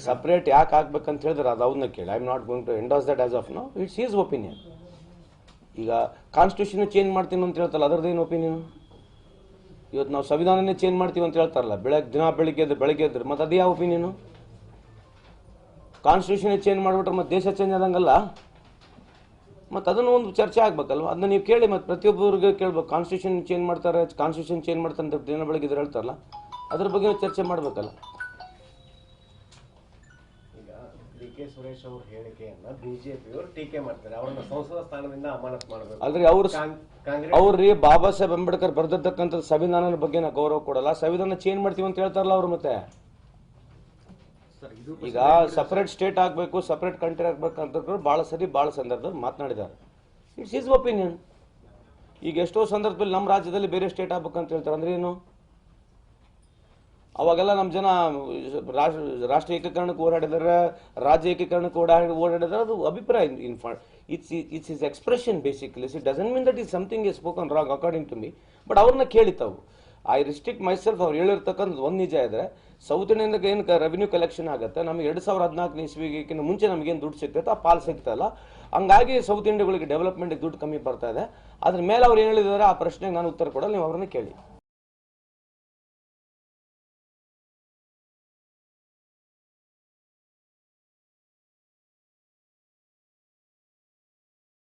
Separate ಯಾಕೆ ಆಗ್ಬೇಕಂತ ಹೇಳಿದ್ರೆ ಅದು ಅವ್ರನ್ನ ಕೇಳಿ. I am not going to endorse that as of now. It's his opinion. ಈಗ ಕಾನ್ಸ್ಟಿಟ್ಯೂಷನ್ ಚೇಂಜ್ ಮಾಡ್ತೀನಿ ಅಂತ ಹೇಳ್ತಾರಲ್ಲ, ಅದರದ್ದೇನು ಒಪಿನಿಯನ್? ಇವತ್ತು ನಾವು ಸಂವಿಧಾನನೇ ಚೇಂಜ್ ಮಾಡ್ತೀವಿ ಅಂತ ಹೇಳ್ತಾರಲ್ಲ, ಬೆಳಗ್ಗೆ ಎದ್ರೆ ಮತ್ತೆ ಅದೇ ಯಾವ ಒಪಿನಿಯನು? ಕಾನ್ಸ್ಟಿಟ್ಯೂಷನ್ ಚೇಂಜ್ ಮಾಡಿಬಿಟ್ರೆ ಮತ್ತೆ ದೇಶ ಚೇಂಜ್ ಆದಂಗಲ್ಲ. ಮತ್ತು ಅದನ್ನು ಒಂದು ಚರ್ಚೆ ಆಗ್ಬೇಕಲ್ವ? ಅದನ್ನ ನೀವು ಕೇಳಿ, ಮತ್ತು ಪ್ರತಿಯೊಬ್ಬರಿಗೆ ಕೇಳ್ಬೇಕು. ಕಾನ್ಸ್ಟಿಟ್ಯೂಷನ್ ಚೇಂಜ್ ಮಾಡ್ತಾರೆ ಅಂತ ದಿನ ಬೆಳಗ್ಗೆ ಇದ್ರೆ ಹೇಳ್ತಾರಲ್ಲ, ಅದ್ರ ಬಗ್ಗೆ ಚರ್ಚೆ ಮಾಡಬೇಕಲ್ಲ. ಈಗ ಡಿ.ಕೆ. ಸುರೇಶ್ ಅವ್ರ ಹೇಳಿಕೆಯನ್ನ ಬಿಜೆಪಿಯವರು ಟೀಕೆ ಮಾಡ್ತಾರೆ, ಅವರನ್ನ ಸಂಸದ ಸ್ಥಾನದಿಂದ ಅಮಾನತು ಮಾಡಬೇಕು. ಆದ್ರೆ ಅವ್ರಿ ಬಾಬಾ ಸಾಹೇಬ್ ಅಂಬೇಡ್ಕರ್ ಬರೆದಿರ್ತಕ್ಕಂಥ ಸಂವಿಧಾನದ ಬಗ್ಗೆ ನಾವು ಗೌರವ ಕೊಡಲ್ಲ, ಸಂವಿಧಾನ ಚೇಂಜ್ ಮಾಡ್ತೀವಿ ಅಂತ ಹೇಳ್ತಾರಲ್ಲ ಅವರು. ಮತ್ತೆ ಈಗ ಸಪರೇಟ್ ಸ್ಟೇಟ್ ಆಗಬೇಕು, ಸಪರೇಟ್ ಕಂಟ್ರಿ ಆಗ್ಬೇಕಂತ ಭಾಳ ಸಂದರ್ಭದಲ್ಲಿ ಮಾತನಾಡಿದ್ದಾರೆ. It's his opinion. ಈಗ ಎಷ್ಟೋ ಸಂದರ್ಭದಲ್ಲಿ ನಮ್ಮ ರಾಜ್ಯದಲ್ಲಿ ಬೇರೆ ಸ್ಟೇಟ್ ಆಗ್ಬೇಕಂತ ಹೇಳ್ತಾರೆ. ಅಂದ್ರೆ ಏನು? ಅವಾಗೆಲ್ಲ ನಮ್ಮ ಜನ ರಾಷ್ಟ್ರ ಏಕೀಕರಣಕ್ಕೆ ಓಡಾಡಿದಾರೆ, ರಾಜ್ಯ ಏಕೀಕರಣಕ್ಕೆ ಓಡಾಡಿದಾರೆ. ಅದು ಅಭಿಪ್ರಾಯ. It's his expression basically. It doesn't mean that is something is spoken wrong according to me. But ಅವ್ರನ್ನ ಕೇಳಿತಾವು. I restrict myself. ಅವ್ರು ಹೇಳಿರ್ತಕ್ಕಂಥದ್ದು ಒಂದು ನಿಜ ಇದ್ರೆ, ಸೌತ್ ಇಂಡಿಯನ್ಗೆ ಏನು ರೆವಿನ್ಯೂ ಕಲೆಕ್ಷನ್ ಆಗುತ್ತೆ, ನಮಗೆ 2014 ಇಸ್ವಿಗಿಂತ ಮುಂಚೆ ನಮಗೇನು ದುಡ್ಡು ಸಿಗ್ತೈತೆ ಆ ಪಾಲ್ ಸಿಗ್ತಲ್ಲ. ಹಂಗಾಗಿ ಸೌತ್ ಇಂಡಿಯಾಗಳಿಗೆ ಡೆವಲಪ್ಮೆಂಟ್ಗೆ ದುಡ್ಡು ಕಮ್ಮಿ ಬರ್ತಾ ಇದೆ. ಅದ್ರ ಮೇಲೆ ಅವ್ರು ಏನು ಹೇಳಿದ್ದಾರೆ ಆ ಪ್ರಶ್ನೆಗೆ ನಾನು ಉತ್ತರ ಕೊಡಲ್ಲ, ನೀವು ಅವ್ರನ್ನ ಕೇಳಿ.